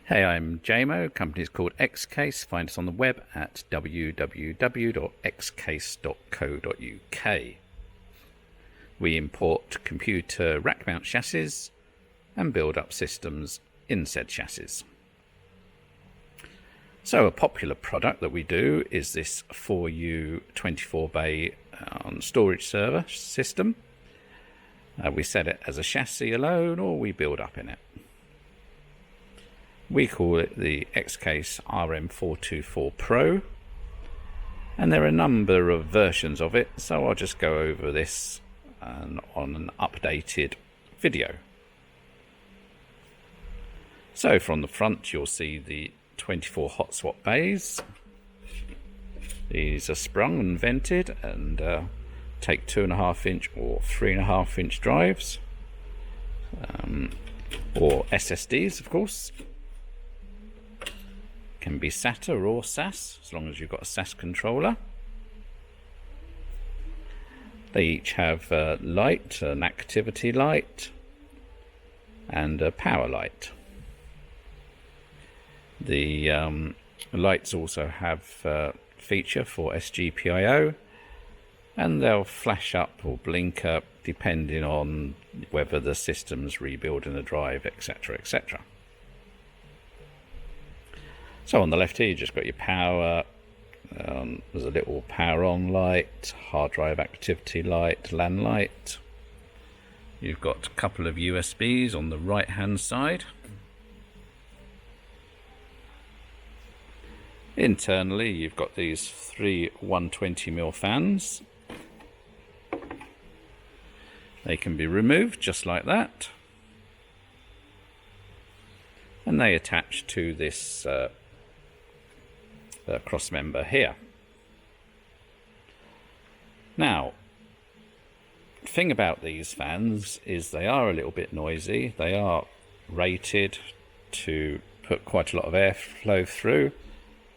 Hey, I'm JMO, company's called Xcase. Find us on the web at www.xcase.co.uk. We import computer rack mount chassis and build up systems in said chassis. So a popular product that we do is this 4U 24-bay storage server system. We set it as a chassis alone, or we build up in it. We call it the Xcase RM424 Pro, and there are a number of versions of it, so I'll just go over this on an updated video. So from the front you'll see the 24 hot swap bays. These are sprung and vented and take 2.5 inch or 3.5 inch drives, or SSDs of course. Can be SATA or SAS, as long as you've got a SAS controller. They each have a light, an activity light, and a power light. The lights also have a feature for SGPIO, and they'll flash up or blink up depending on whether the system's rebuilding a drive, etc., etc. So on the left here, you just got your power. There's a little power on light, hard drive activity light, LAN light. You've got a couple of USBs on the right hand side. Internally, you've got these three 120mm fans. They can be removed just like that, and they attach to this cross member here. Now, the thing about these fans is they are a little bit noisy. They are rated to put quite a lot of airflow through,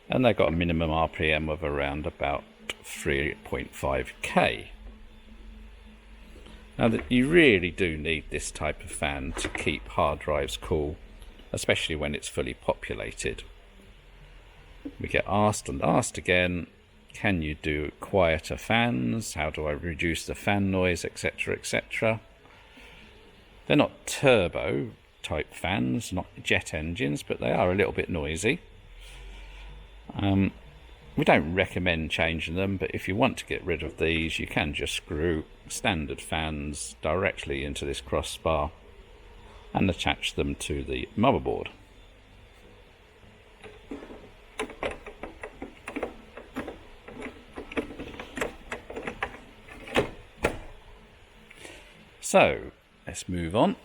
and they've got a minimum RPM of around about 3.5k. Now, that you really do need this type of fan to keep hard drives cool, especially when it's fully populated. We get asked and asked again, can you do quieter fans? How do I reduce the fan noise, etc., etc.? They're not turbo type fans, not jet engines, but they are a little bit noisy. We don't recommend changing them, but if you want to get rid of these, you can just screw standard fans directly into this crossbar and attach them to the motherboard. So let's move on.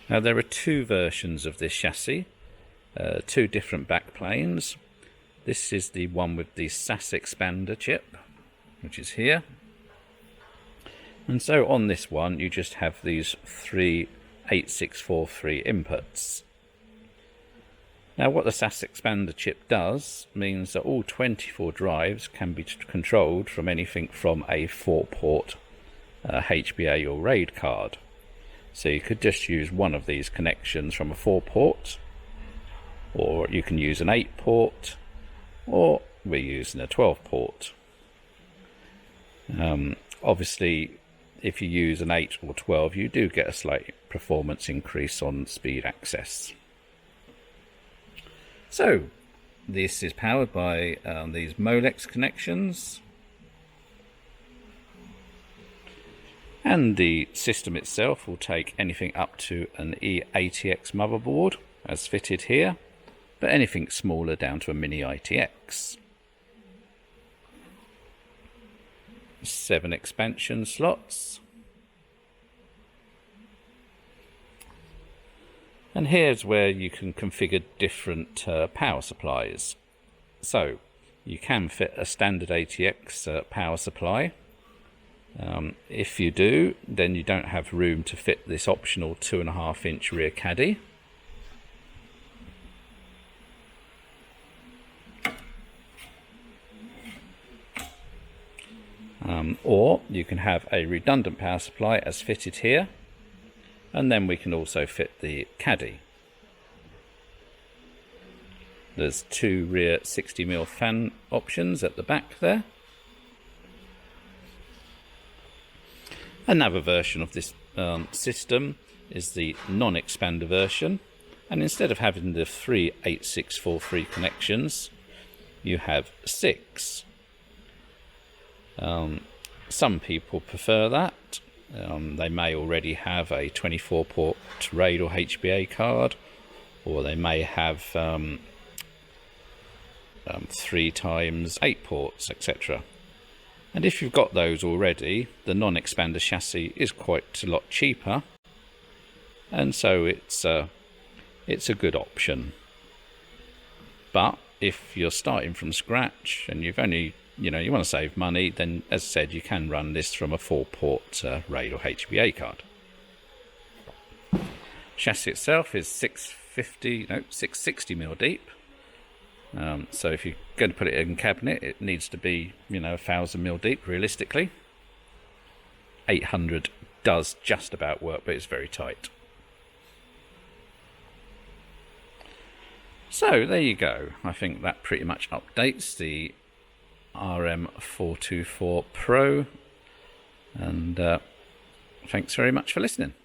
Now there are two versions of this chassis, two different backplanes. This is the one with the SAS expander chip, which is here. And so on this one you just have these three 8643 inputs. Now what the SAS expander chip does means that all 24 drives can be controlled from anything from a 4-port HBA or RAID card. So you could just use one of these connections from a 4-port, or you can use an 8-port, or we're using a 12-port. Obviously if you use an 8 or 12 you do get a slight performance increase on speed access. So this is powered by these Molex connections, and the system itself will take anything up to an E80X motherboard as fitted here, but anything smaller down to a mini ITX. 7 expansion slots. And here's where you can configure different power supplies. So you can fit a standard ATX power supply. If you do, then you don't have room to fit this optional 2.5 inch rear caddy. Or you can have a redundant power supply as fitted here, and then we can also fit the caddy. There's two rear 60mm fan options at the back there. Another version of this system is the non-expander version, and instead of having the 3 8643 connections, you have 6. Some people prefer that. They may already have a 24-port RAID or HBA card, or they may have 3 times 8 ports, etc. And if you've got those already, the non-expander chassis is quite a lot cheaper, and so it's a good option. But if you're starting from scratch and you've only, you want to save money, then as I said, you can run this from a 4-port RAID or HBA card. Chassis itself is 660mm deep. So if you're going to put it in cabinet, it needs to be 1000mm deep realistically. 800 does just about work, but it's very tight. So there you go. I think that pretty much updates the RM424 Pro, and thanks very much for listening.